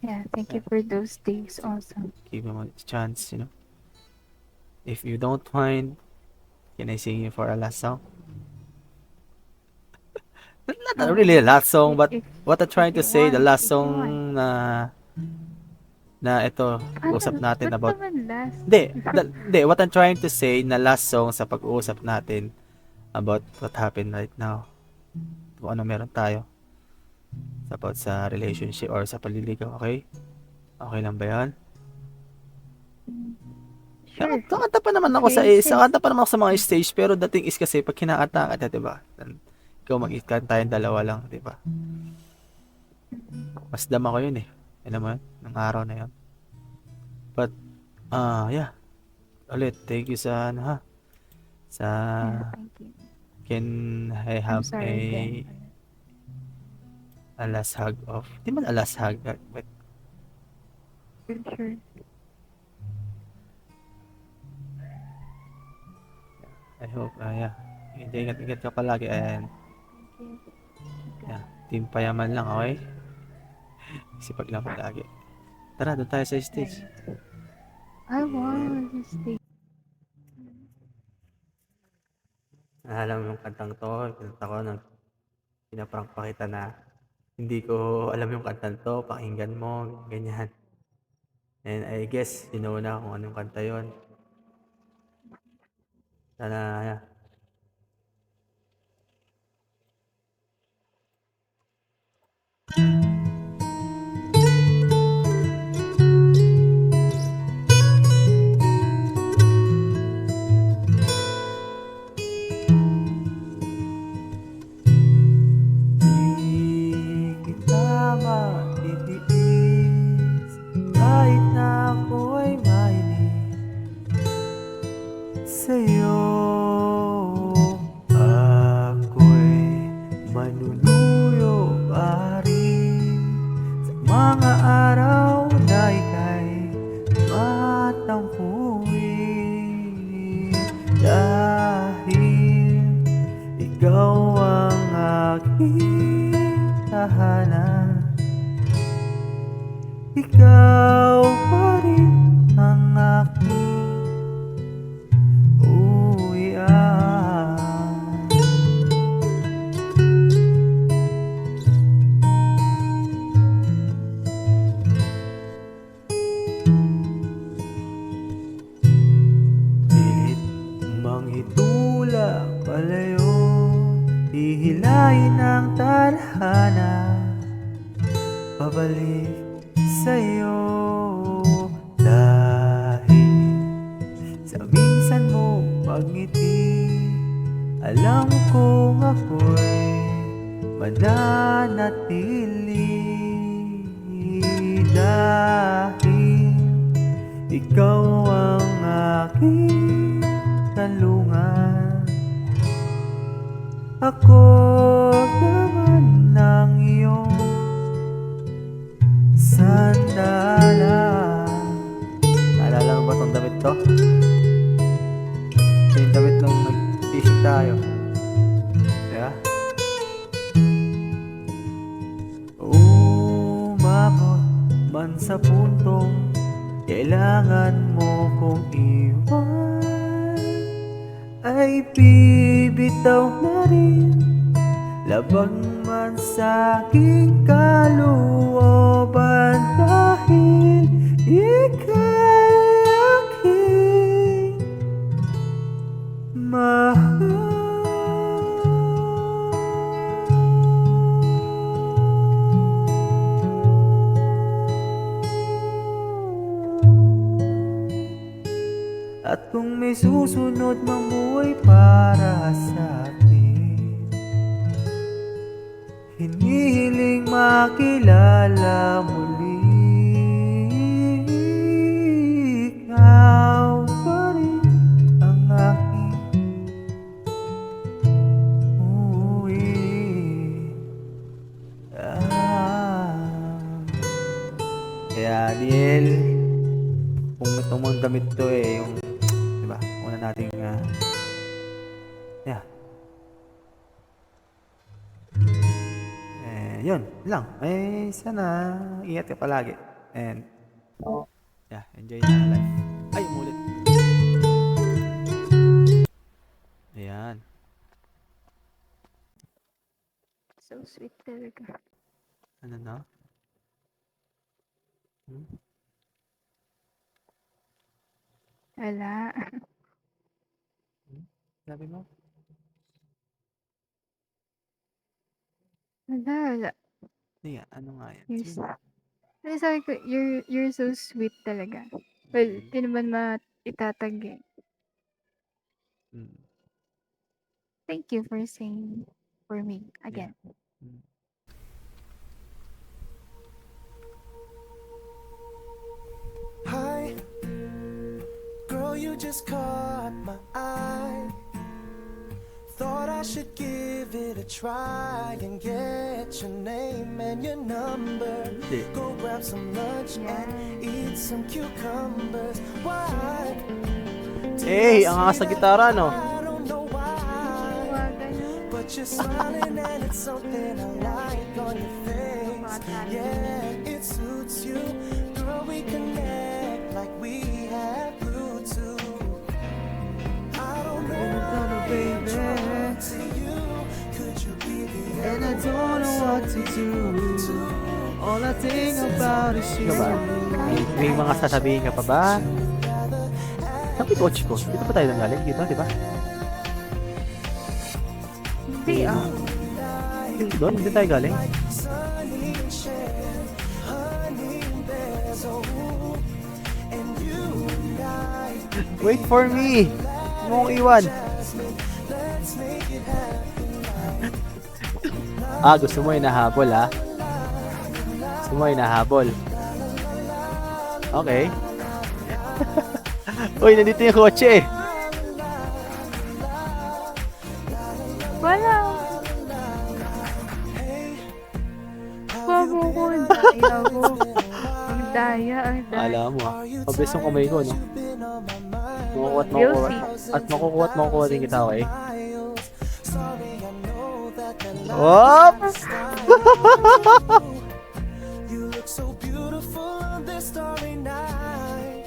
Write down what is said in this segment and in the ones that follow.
Yeah, thank you Yeah. for those days also. Give him a chance, you know. If you don't mind, can I sing you for a last song? Not really a last song, If but if what I'm if trying to you say, the want, last if you want. song na ito, usap Paano? natin Ba't about. naman last? Hindi, what I'm trying to say na last song sa pag-uusap natin about what happened right now. Kung ano meron tayo about sa relationship or sa paliligaw, okay? Okay lang ba 'yan? Sure. Kakanta pa naman If ako you insist. kakanta pa naman ako sa mga stage pero the thing is kasi pag kinakanta ka, 'di ba? Ikaw mag-ikanta tayong dalawa lang, 'di ba? Mas dama ko 'yun eh. Alam mo 'yun, nung araw na 'yun. But yeah, ulit thank you sa ano ha, sa Yeah, thank you. can I I'm have sorry again. a last hug of, di man a last hug, but Sure, sure. I hope, yeah, ingat-ingat ka palagi and Thank you. yeah, God. team payaman lang, okay? Sipag lang palagi. Tara, doon tayo sa Yeah, stage. you too. I want to stay. Alam mo yung kantang to, kinanta ko nang pinaprank pa kita na hindi ko alam yung kantang to, pakinggan mo, ganyan. And I guess, you know na kung anong kanta yon. Sana, yeah. Di kita matitiis kahit na ako'y mainis sa'yo. Ako'y manuluyo pa rin sa mga araw na ika'y matampuin dahil ikaw ang aking tahanan. Ikaw pa rin ang aking uwian. Pilit mang itulak palayo, hihilahin ang tadhana pabalik sa'yo. Dahil sa minsan mo pagngiti, alam kong ako'y mananatili. Dahil ikaw ang aking kanlungan, ako naman ang iyong sandalan. Naalala mo ba tong damit to? Ito yung damit nung nag-fishing tayo. Diba? Umabot man sa puntong kailangan mo kong iwan, ay bibitaw na rin labag man sa aking kalooban dahil ika'y aking mahal. At kung may susunod mang buhay para sa atin, hinihiling makilala muli. Ikaw pa rin ang aking uwian. Kaya Diel, kung itong mga damit to yung, diba, una nating, yeah, yun lang. Sana ingat ka palagi. And, yeah, enjoy na life. Ay, umulit. Ayan. So sweet talaga. Ano na? Hmm? Wala. Sabi mo? Wala. Hindi nga, ano nga yan? You're, Sige. Pero sabi ko, you're so sweet talaga. Well, Mm. di naman itatag eh. Mm. Thank you for saying for me Yeah. again. Mm. Hi, girl, you just caught my eye. Thought I should give it a try and get your name and your number. Hindi. Go grab some lunch and eat some cucumbers. Why? Eh, ang asa gitara, no? I don't know why, Wag ganun. but you're smiling and it's something I like on your face. Mga talent. Yeah, it suits you. Girl, we connect like we have glue to. I don't know why I'm drawn to you. Could you be the And I don't know what to do. All I think about is you. Ba? May mga sasabihin ka pa ba? Saan yung coach ko? Dito pa tayo nanggaling? Dito, di ba? Hindi ah. Doon, hindi tayo galing. sunny and share honey and bears? Oh, and you and I, Wait for me! Huwag mo akong iwan. let's make it happen. Ah, gusto mo hinahabol, ha? Gusto mo hinahabol. Okay. Uy, nandito yung kotse eh. Wala. Wag mo ko. Daya mo. Ang daya. Alam mo, ah. Mabilis yung kamay ko, no? Makukuha at We'll makukuha. see. At makukuha din kita, okay? Sorry, I know that the Whoop! you look so beautiful on this starry night.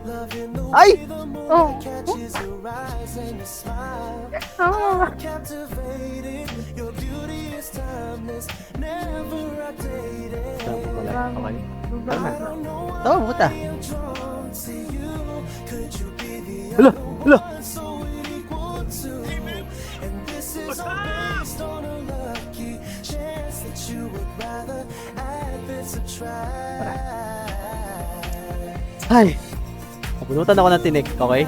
Loving the Ay! way the moon Oh. catches your eyes and your smile. Oh. Captivated, your beauty is timeless, never outdated. Tama pala. Okay. Baba. I don't know why Tama, puta. I'm drawn to you. Could you be the Hala! Hala! one so equal to? And this is all based on a lucky chance that you would rather add than subtract. Ay! Napunutan ako ng tinik, okay?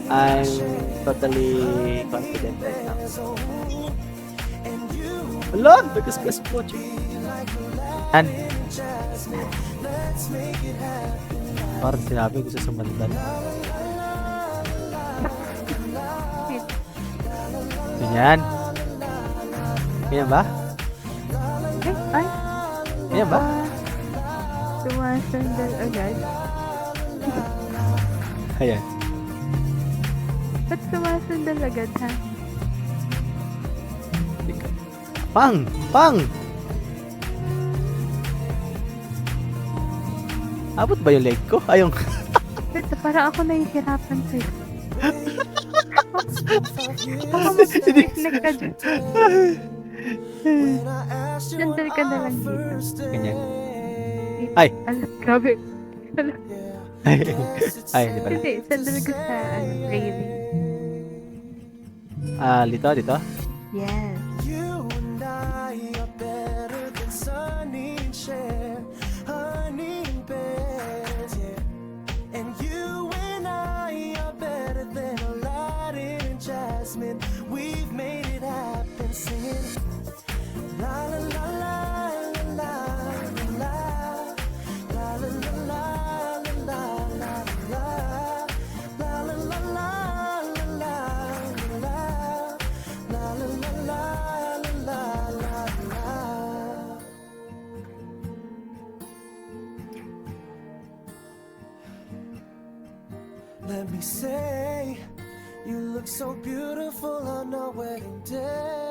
I'm totally confident right now. Hala! Nagkaskas po, An? Parang sinabi ko sa sumandan. Ganyan. Ganyan ba? Ay. Ganyan ba? Tumasandal agad. Ayan. Ba't tumasandal agad ha? Pang! Pang! Abot ba yung leg ko? Ayong... Ito, parang ako nahihirapan sa'yo. Picnic ka dyan. Sandal ka na lang dito. Ganyan. Ay! Grabe. Ay, ay, di pala. Kasi sandal ka sa railing. Ah, dito, dito. Yes. You and I are better than Sunny and Cher, honey and bears, yeah. And you and I are better than Aladdin and Jasmine. We've made it happen, singing la la la la la la la la la la la la la la la la la. Let me say, you look so beautiful on our wedding day.